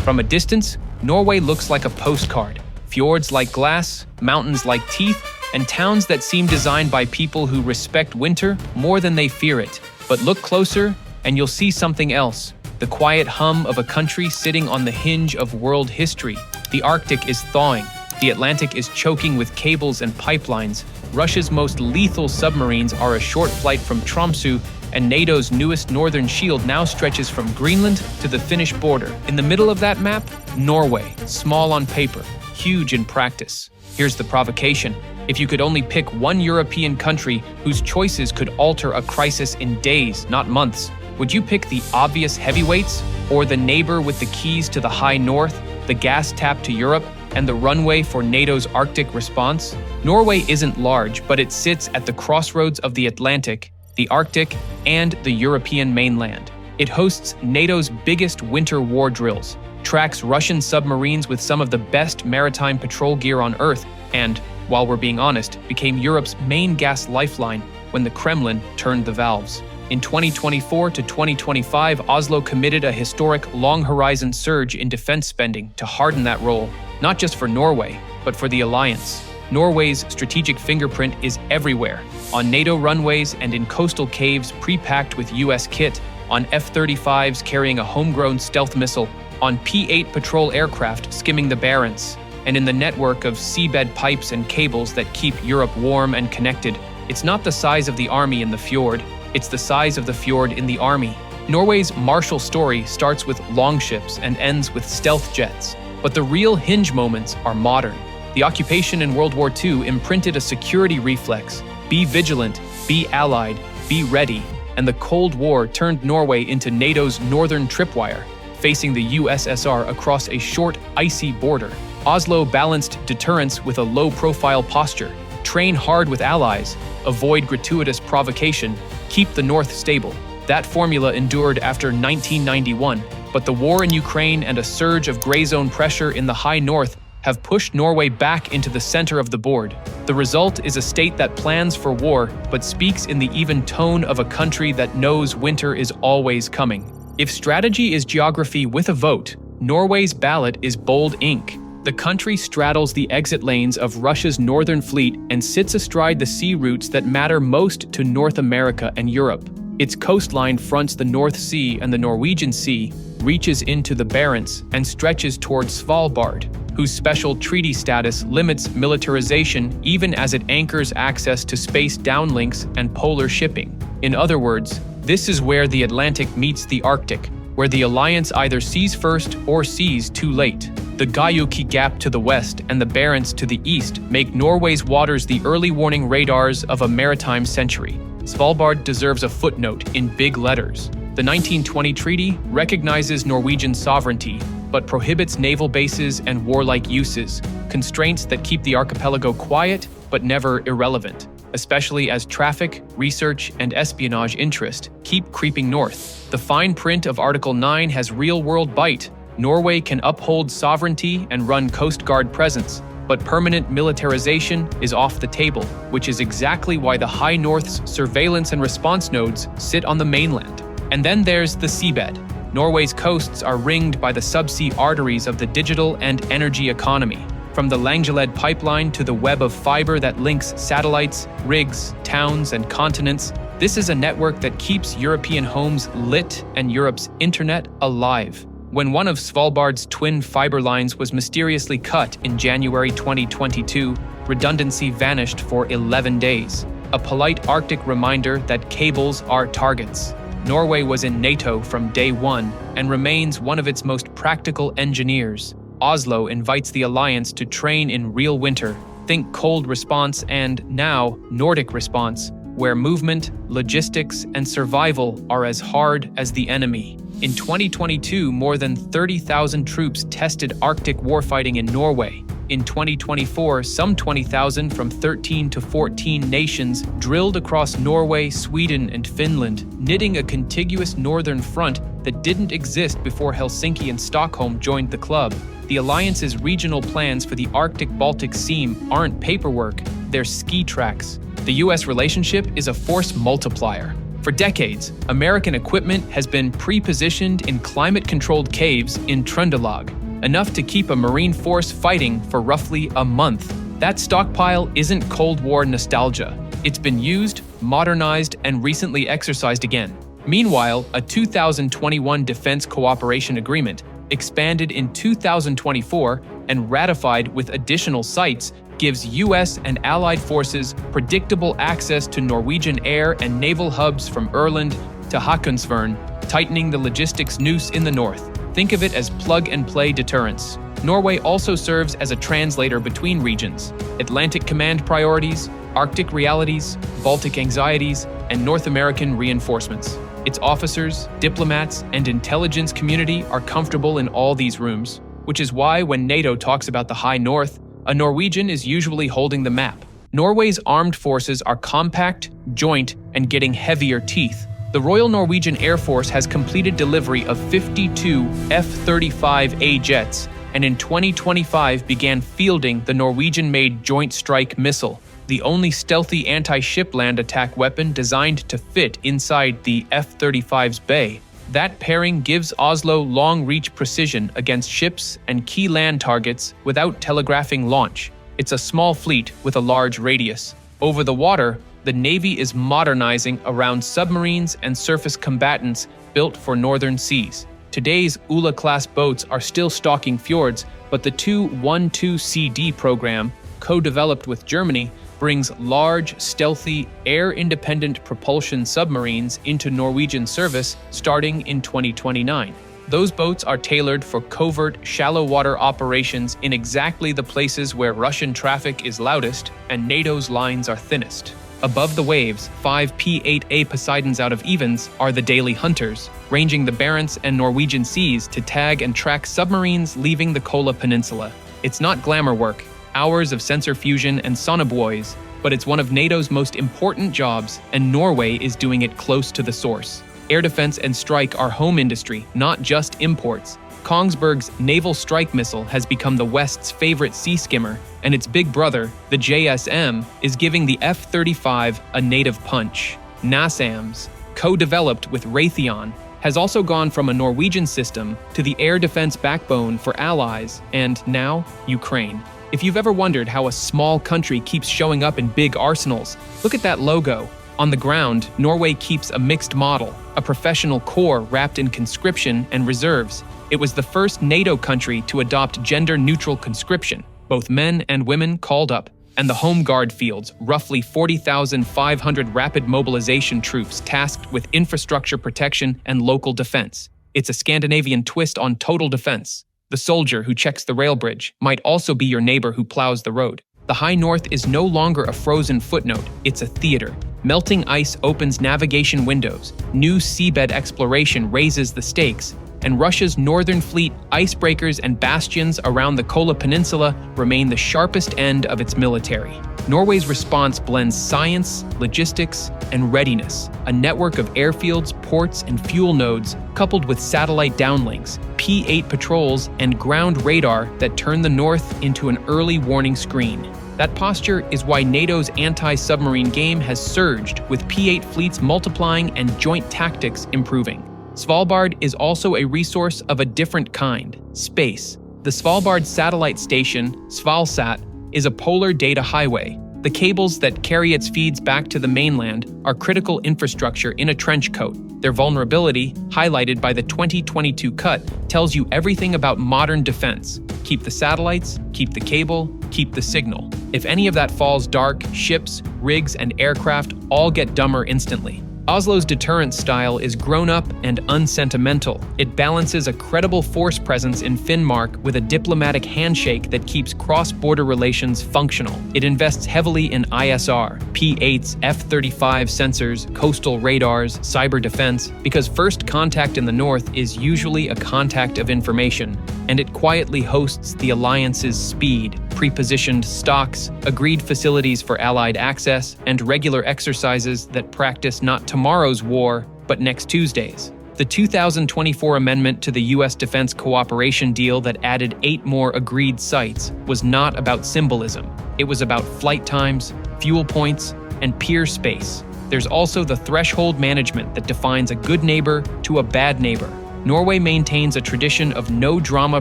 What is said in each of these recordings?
From a distance, Norway looks like a postcard. Fjords like glass, mountains like teeth, and towns that seem designed by people who respect winter more than they fear it. But look closer, and you'll see something else. The quiet hum of a country sitting on the hinge of world history. The Arctic is thawing. The Atlantic is choking with cables and pipelines. Russia's most lethal submarines are a short flight from Tromsø, and NATO's newest northern shield now stretches from Greenland to the Finnish border. In the middle of that map, Norway, small on paper, huge in practice. Here's the provocation. If you could only pick one European country whose choices could alter a crisis in days, not months, would you pick the obvious heavyweights, or the neighbor with the keys to the high north, the gas tap to Europe, and the runway for NATO's Arctic response? Norway isn't large, but it sits at the crossroads of the Atlantic, the Arctic, and the European mainland. It hosts NATO's biggest winter war drills, tracks Russian submarines with some of the best maritime patrol gear on Earth, and, while we're being honest, became Europe's main gas lifeline when the Kremlin turned the valves. In 2024 to 2025, Oslo committed a historic long-horizon surge in defense spending to harden that role, not just for Norway, but for the alliance. Norway's strategic fingerprint is everywhere, on NATO runways and in coastal caves pre-packed with US kit, on F-35s carrying a homegrown stealth missile, on P-8 patrol aircraft skimming the Barents, and in the network of seabed pipes and cables that keep Europe warm and connected. It's not the size of the army in the fjord, it's the size of the fjord in the army. Norway's martial story starts with longships and ends with stealth jets, but the real hinge moments are modern. The occupation in World War II imprinted a security reflex: be vigilant, be allied, be ready, and the Cold War turned Norway into NATO's northern tripwire, facing the USSR across a short, icy border. Oslo balanced deterrence with a low-profile posture: train hard with allies, avoid gratuitous provocation, keep the North stable. That formula endured after 1991, but the war in Ukraine and a surge of Grayzone pressure in the high north have pushed Norway back into the center of the board. The result is a state that plans for war, but speaks in the even tone of a country that knows winter is always coming. If strategy is geography with a vote, Norway's ballot is bold ink. The country straddles the exit lanes of Russia's northern fleet and sits astride the sea routes that matter most to North America and Europe. Its coastline fronts the North Sea and the Norwegian Sea, reaches into the Barents, and stretches towards Svalbard, whose special treaty status limits militarization even as it anchors access to space downlinks and polar shipping. In other words, this is where the Atlantic meets the Arctic, where the alliance either sees first or sees too late. The GIUK Gap to the west and the Barents to the east make Norway's waters the early warning radars of a maritime century. Svalbard deserves a footnote in big letters. The 1920 treaty recognizes Norwegian sovereignty, but prohibits naval bases and warlike uses, constraints that keep the archipelago quiet but never irrelevant, especially as traffic, research, and espionage interest keep creeping north. The fine print of Article 9 has real-world bite. Norway can uphold sovereignty and run Coast Guard presence, but permanent militarization is off the table, which is exactly why the High North's surveillance and response nodes sit on the mainland. And then there's the seabed. Norway's coasts are ringed by the subsea arteries of the digital and energy economy. From the Langeled pipeline to the web of fiber that links satellites, rigs, towns, and continents, this is a network that keeps European homes lit and Europe's internet alive. When one of Svalbard's twin fiber lines was mysteriously cut in January 2022, redundancy vanished for 11 days. A polite Arctic reminder that cables are targets. Norway was in NATO from day one and remains one of its most practical engineers. Oslo invites the alliance to train in real winter. Think cold response and, now, Nordic response, where movement, logistics, and survival are as hard as the enemy. In 2022, more than 30,000 troops tested Arctic warfighting in Norway. In 2024, some 20,000 from 13 to 14 nations drilled across Norway, Sweden, and Finland, knitting a contiguous northern front that didn't exist before Helsinki and Stockholm joined the club. The alliance's regional plans for the Arctic-Baltic seam aren't paperwork, they're ski tracks. The US relationship is a force multiplier. For decades, American equipment has been pre-positioned in climate-controlled caves in Trøndelag, enough to keep a Marine force fighting for roughly a month. That stockpile isn't Cold War nostalgia. It's been used, modernized, and recently exercised again. Meanwhile, a 2021 Defense Cooperation Agreement, expanded in 2024 and ratified with additional sites, gives U.S. and allied forces predictable access to Norwegian air and naval hubs from Ørland to Haakonsvern, tightening the logistics noose in the north. Think of it as plug-and-play deterrence. Norway also serves as a translator between regions: Atlantic Command priorities, Arctic realities, Baltic anxieties, and North American reinforcements. Its officers, diplomats, and intelligence community are comfortable in all these rooms, which is why when NATO talks about the High North, a Norwegian is usually holding the map. Norway's armed forces are compact, joint, and getting heavier teeth. The Royal Norwegian Air Force has completed delivery of 52 F-35A jets, and in 2025 began fielding the Norwegian-made Joint Strike Missile, the only stealthy anti-ship land attack weapon designed to fit inside the F-35's bay. That pairing gives Oslo long-reach precision against ships and key land targets without telegraphing launch. It's a small fleet with a large radius. Over the water, the Navy is modernizing around submarines and surface combatants built for northern seas. Today's Ula-class boats are still stalking fjords, but the 212CD program, co-developed with Germany, brings large, stealthy, air-independent propulsion submarines into Norwegian service starting in 2029. Those boats are tailored for covert, shallow-water operations in exactly the places where Russian traffic is loudest and NATO's lines are thinnest. Above the waves, 5 P-8 Poseidons out of Evens are the daily hunters, ranging the Barents and Norwegian seas to tag and track submarines leaving the Kola Peninsula. It's not glamour work, hours of sensor fusion and sonobuoys, but it's one of NATO's most important jobs, and Norway is doing it close to the source. Air defense and strike are home industry, not just imports. Kongsberg's Naval Strike Missile has become the West's favorite sea skimmer, and its big brother, the JSM, is giving the F-35 a native punch. NASAMS, co-developed with Raytheon, has also gone from a Norwegian system to the air defense backbone for allies, and now, Ukraine. If you've ever wondered how a small country keeps showing up in big arsenals, look at that logo. On the ground, Norway keeps a mixed model, a professional corps wrapped in conscription and reserves. It was the first NATO country to adopt gender-neutral conscription, both men and women called up, and the Home Guard fields, roughly 40,500 rapid mobilization troops tasked with infrastructure protection and local defense. It's a Scandinavian twist on total defense. The soldier who checks the rail bridge might also be your neighbor who plows the road. The High North is no longer a frozen footnote, it's a theater. Melting ice opens navigation windows, new seabed exploration raises the stakes, and Russia's northern fleet icebreakers and bastions around the Kola Peninsula remain the sharpest end of its military. Norway's response blends science, logistics, and readiness, a network of airfields, ports, and fuel nodes coupled with satellite downlinks, P-8 patrols, and ground radar that turn the North into an early warning screen. That posture is why NATO's anti-submarine game has surged, with P-8 fleets multiplying and joint tactics improving. Svalbard is also a resource of a different kind: space. The Svalbard satellite station, Svalsat, is a polar data highway. The cables that carry its feeds back to the mainland are critical infrastructure in a trench coat. Their vulnerability, highlighted by the 2022 cut, tells you everything about modern defense. Keep the satellites, keep the cable, keep the signal. If any of that falls dark, ships, rigs, and aircraft all get dumber instantly. Oslo's deterrence style is grown-up and unsentimental. It balances a credible force presence in Finnmark with a diplomatic handshake that keeps cross-border relations functional. It invests heavily in ISR, P-8's F-35 sensors, coastal radars, cyber defense, because first contact in the north is usually a contact of information, and it quietly hosts the alliance's speed, pre-positioned stocks, agreed facilities for allied access, and regular exercises that practice not tomorrow's war, but next Tuesday's. The 2024 amendment to the U.S. Defense Cooperation Deal that added 8 more agreed sites was not about symbolism. It was about flight times, fuel points, and pier space. There's also the threshold management that defines a good neighbor to a bad neighbor. Norway maintains a tradition of no-drama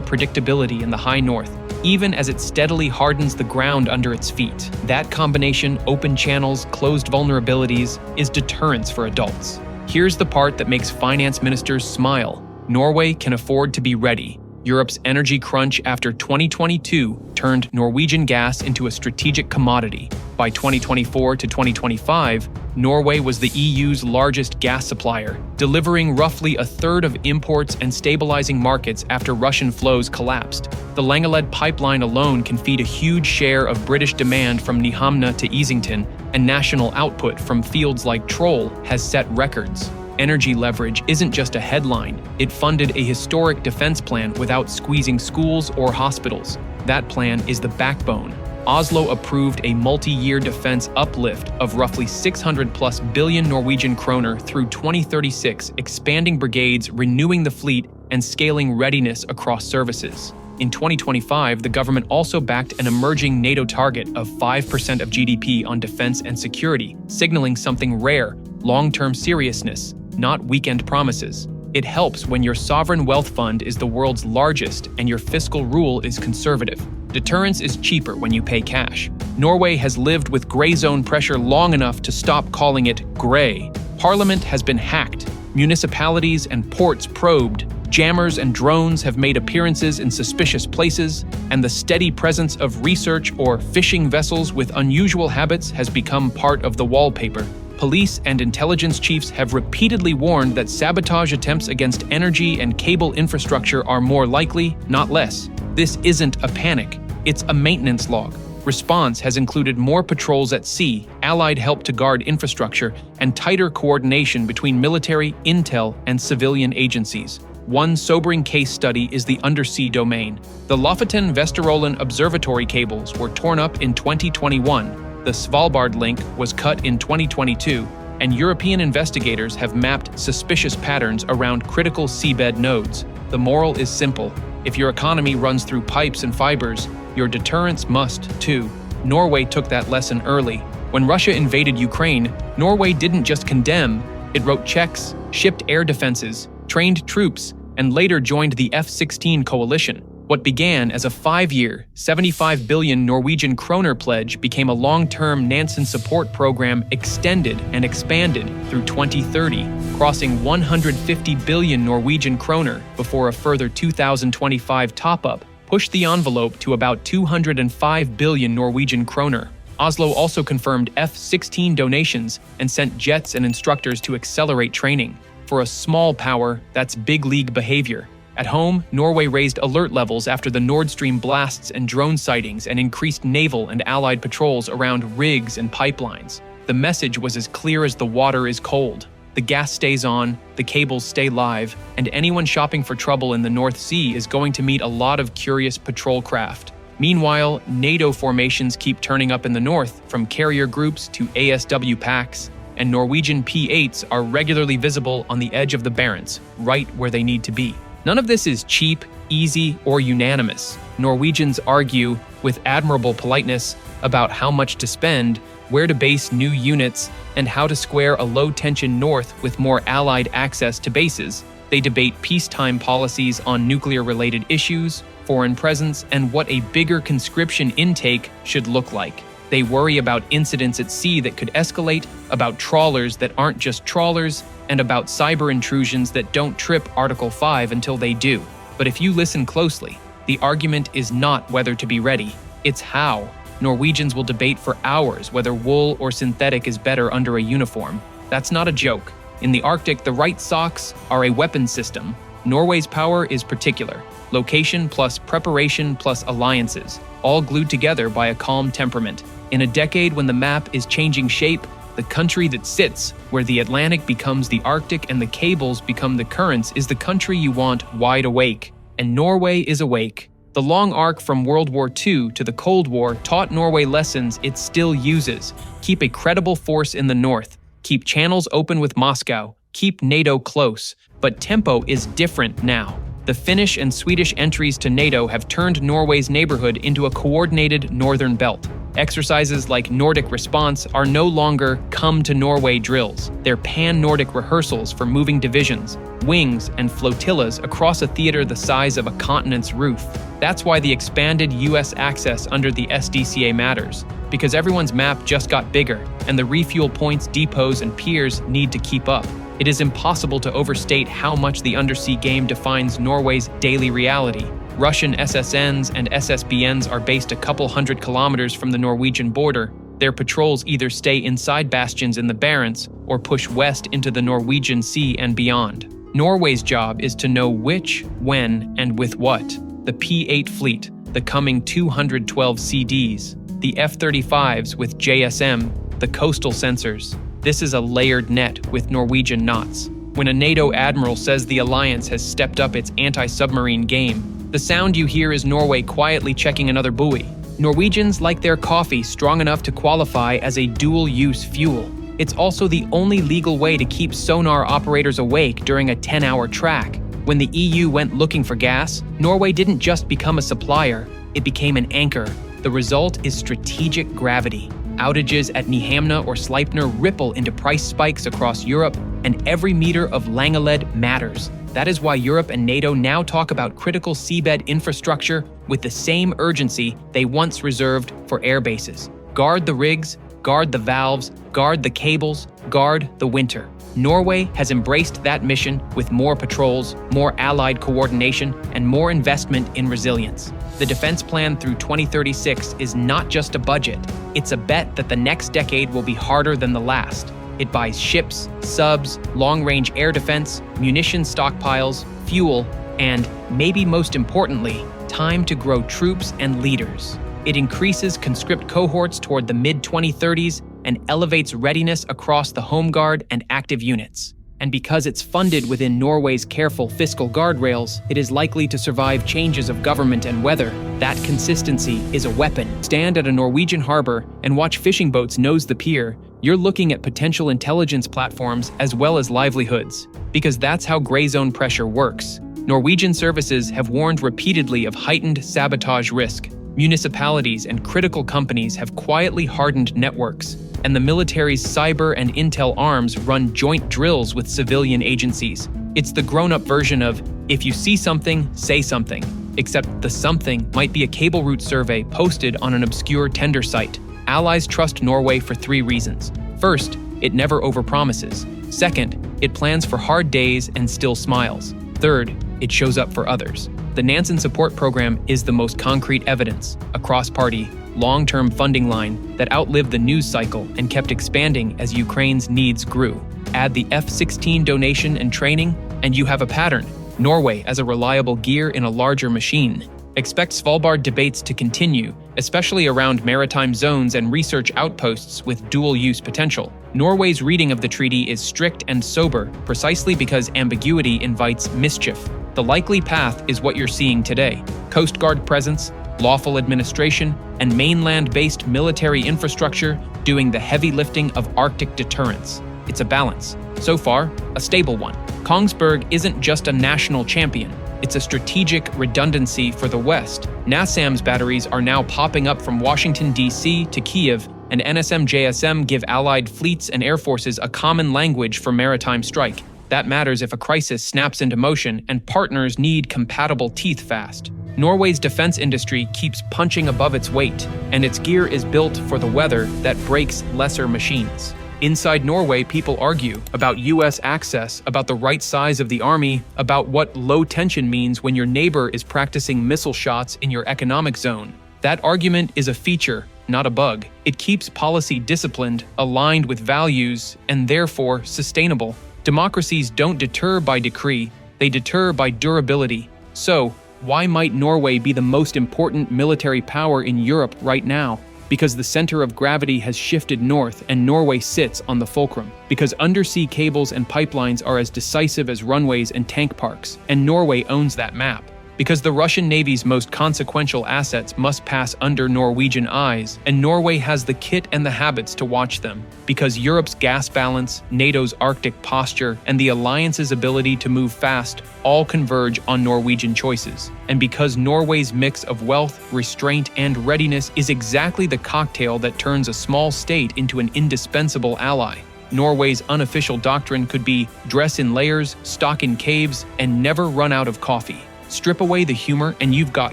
predictability in the high north, even as it steadily hardens the ground under its feet. That combination, open channels, closed vulnerabilities, is deterrence for adults. Here's the part that makes finance ministers smile. Norway can afford to be ready. Europe's energy crunch after 2022 turned Norwegian gas into a strategic commodity. By 2024 to 2025, Norway was the EU's largest gas supplier, delivering roughly a third of imports and stabilizing markets after Russian flows collapsed. The Langeled pipeline alone can feed a huge share of British demand from Nyhamna to Easington, and national output from fields like Troll has set records. Energy leverage isn't just a headline, it funded a historic defense plan without squeezing schools or hospitals. That plan is the backbone. Oslo approved a multi-year defense uplift of roughly 600+ billion Norwegian kroner through 2036, expanding brigades, renewing the fleet, and scaling readiness across services. In 2025, the government also backed an emerging NATO target of 5% of GDP on defense and security, signaling something rare: long-term seriousness, not weekend promises. It helps when your sovereign wealth fund is the world's largest and your fiscal rule is conservative. Deterrence is cheaper when you pay cash. Norway has lived with Grayzone pressure long enough to stop calling it gray. Parliament has been hacked, municipalities and ports probed, jammers and drones have made appearances in suspicious places, and the steady presence of research or fishing vessels with unusual habits has become part of the wallpaper. Police and intelligence chiefs have repeatedly warned that sabotage attempts against energy and cable infrastructure are more likely, not less. This isn't a panic, it's a maintenance log. Response has included more patrols at sea, allied help to guard infrastructure, and tighter coordination between military, intel, and civilian agencies. One sobering case study is the undersea domain. The Lofoten-Vesterålen observatory cables were torn up in 2021. The Svalbard link was cut in 2022, and European investigators have mapped suspicious patterns around critical seabed nodes. The moral is simple: if your economy runs through pipes and fibers, your deterrence must, too. Norway took that lesson early. When Russia invaded Ukraine, Norway didn't just condemn, it wrote checks, shipped air defenses, trained troops, and later joined the F-16 coalition. What began as a 5-year, 75 billion Norwegian kroner pledge became a long-term Nansen support program extended and expanded through 2030, crossing 150 billion Norwegian kroner before a further 2025 top-up pushed the envelope to about 205 billion Norwegian kroner. Oslo also confirmed F-16 donations and sent jets and instructors to accelerate training. For a small power, that's big league behavior. At home, Norway raised alert levels after the Nord Stream blasts and drone sightings and increased naval and allied patrols around rigs and pipelines. The message was as clear as the water is cold. The gas stays on, the cables stay live, and anyone shopping for trouble in the North Sea is going to meet a lot of curious patrol craft. Meanwhile, NATO formations keep turning up in the north, from carrier groups to ASW packs, and Norwegian P-8s are regularly visible on the edge of the Barents, right where they need to be. None of this is cheap, easy, or unanimous. Norwegians argue, with admirable politeness, about how much to spend, where to base new units, and how to square a low-tension north with more allied access to bases. They debate peacetime policies on nuclear-related issues, foreign presence, and what a bigger conscription intake should look like. They worry about incidents at sea that could escalate, about trawlers that aren't just trawlers, and about cyber intrusions that don't trip Article 5 until they do. But if you listen closely, the argument is not whether to be ready, it's how. Norwegians will debate for hours whether wool or synthetic is better under a uniform. That's not a joke. In the Arctic, the right socks are a weapon system. Norway's power is particular. Location plus preparation plus alliances, all glued together by a calm temperament. In a decade when the map is changing shape, the country that sits where the Atlantic becomes the Arctic and the cables become the currents is the country you want wide awake. And Norway is awake. The long arc from World War II to the Cold War taught Norway lessons it still uses. Keep a credible force in the north. Keep channels open with Moscow. Keep NATO close. But tempo is different now. The Finnish and Swedish entries to NATO have turned Norway's neighborhood into a coordinated northern belt. Exercises like Nordic Response are no longer come to Norway drills. They're pan-Nordic rehearsals for moving divisions, wings, and flotillas across a theater the size of a continent's roof. That's why the expanded US access under the SDCA matters, because everyone's map just got bigger, and the refuel points, depots, and piers need to keep up. It is impossible to overstate how much the undersea game defines Norway's daily reality. Russian SSNs and SSBNs are based a couple hundred kilometers from the Norwegian border. Their patrols either stay inside bastions in the Barents or push west into the Norwegian Sea and beyond. Norway's job is to know which, when, and with what. The P-8 fleet, the coming 212 CDs, the F-35s with JSM, the coastal sensors. This is a layered net with Norwegian knots. When a NATO admiral says the alliance has stepped up its anti-submarine game, the sound you hear is Norway quietly checking another buoy. Norwegians like their coffee strong enough to qualify as a dual-use fuel. It's also the only legal way to keep sonar operators awake during a 10-hour track. When the EU went looking for gas, Norway didn't just become a supplier, it became an anchor. The result is strategic gravity. Outages at Nyhamna or Sleipner ripple into price spikes across Europe, and every meter of Langeled matters. That is why Europe and NATO now talk about critical seabed infrastructure with the same urgency they once reserved for air bases. Guard the rigs, guard the valves, guard the cables, guard the winter. Norway has embraced that mission with more patrols, more allied coordination, and more investment in resilience. The defense plan through 2036 is not just a budget, it's a bet that the next decade will be harder than the last. It buys ships, subs, long-range air defense, munition stockpiles, fuel, and, maybe most importantly, time to grow troops and leaders. It increases conscript cohorts toward the mid-2030s and elevates readiness across the Home Guard and active units. And because it's funded within Norway's careful fiscal guardrails, it is likely to survive changes of government and weather. That consistency is a weapon. Stand at a Norwegian harbor and watch fishing boats nose the pier. You're looking at potential intelligence platforms as well as livelihoods. Because that's how Grayzone pressure works. Norwegian services have warned repeatedly of heightened sabotage risk. Municipalities and critical companies have quietly hardened networks, and the military's cyber and intel arms run joint drills with civilian agencies. It's the grown-up version of, if you see something, say something. Except the something might be a cable route survey posted on an obscure tender site. Allies trust Norway for 3 reasons. First, it never overpromises. Second, it plans for hard days and still smiles. Third, it shows up for others. The Nansen Support Program is the most concrete evidence, a cross-party, long-term funding line that outlived the news cycle and kept expanding as Ukraine's needs grew. Add the F-16 donation and training, and you have a pattern. Norway as a reliable gear in a larger machine. Expect Svalbard debates to continue, especially around maritime zones and research outposts with dual-use potential. Norway's reading of the treaty is strict and sober, precisely because ambiguity invites mischief. The likely path is what you're seeing today. Coast Guard presence, lawful administration, and mainland-based military infrastructure doing the heavy lifting of Arctic deterrence. It's a balance. So far, a stable one. Kongsberg isn't just a national champion. It's a strategic redundancy for the West. NASAMS batteries are now popping up from Washington, D.C. to Kiev, and NSM-JSM give allied fleets and air forces a common language for maritime strike. That matters if a crisis snaps into motion and partners need compatible teeth fast. Norway's defense industry keeps punching above its weight, and its gear is built for the weather that breaks lesser machines. Inside Norway, people argue about US access, about the right size of the army, about what low tension means when your neighbor is practicing missile shots in your economic zone. That argument is a feature, not a bug. It keeps policy disciplined, aligned with values, and therefore sustainable. Democracies don't deter by decree, they deter by durability. So, why might Norway be the most important military power in Europe right now? Because the center of gravity has shifted north and Norway sits on the fulcrum. Because undersea cables and pipelines are as decisive as runways and tank parks, and Norway owns that map. Because the Russian Navy's most consequential assets must pass under Norwegian eyes, and Norway has the kit and the habits to watch them. Because Europe's gas balance, NATO's Arctic posture, and the alliance's ability to move fast all converge on Norwegian choices. And because Norway's mix of wealth, restraint, and readiness is exactly the cocktail that turns a small state into an indispensable ally. Norway's unofficial doctrine could be dress in layers, stock in caves, and never run out of coffee. Strip away the humor and you've got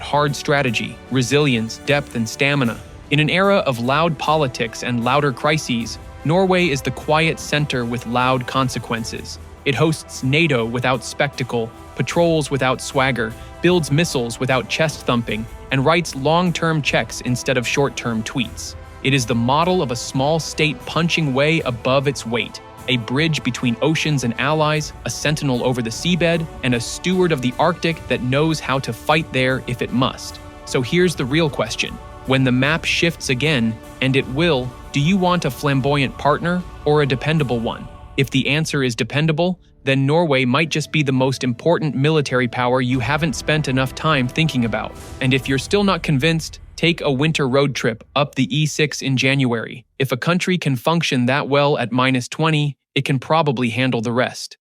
hard strategy, resilience, depth, and stamina. In an era of loud politics and louder crises, Norway is the quiet center with loud consequences. It hosts NATO without spectacle, patrols without swagger, builds missiles without chest thumping, and writes long-term checks instead of short-term tweets. It is the model of a small state punching way above its weight, a bridge between oceans and allies, a sentinel over the seabed, and a steward of the Arctic that knows how to fight there if it must. So here's the real question. When the map shifts again, and it will, do you want a flamboyant partner or a dependable one? If the answer is dependable, then Norway might just be the most important military power you haven't spent enough time thinking about. And if you're still not convinced, take a winter road trip up the E6 in January. If a country can function that well at -20, it can probably handle the rest.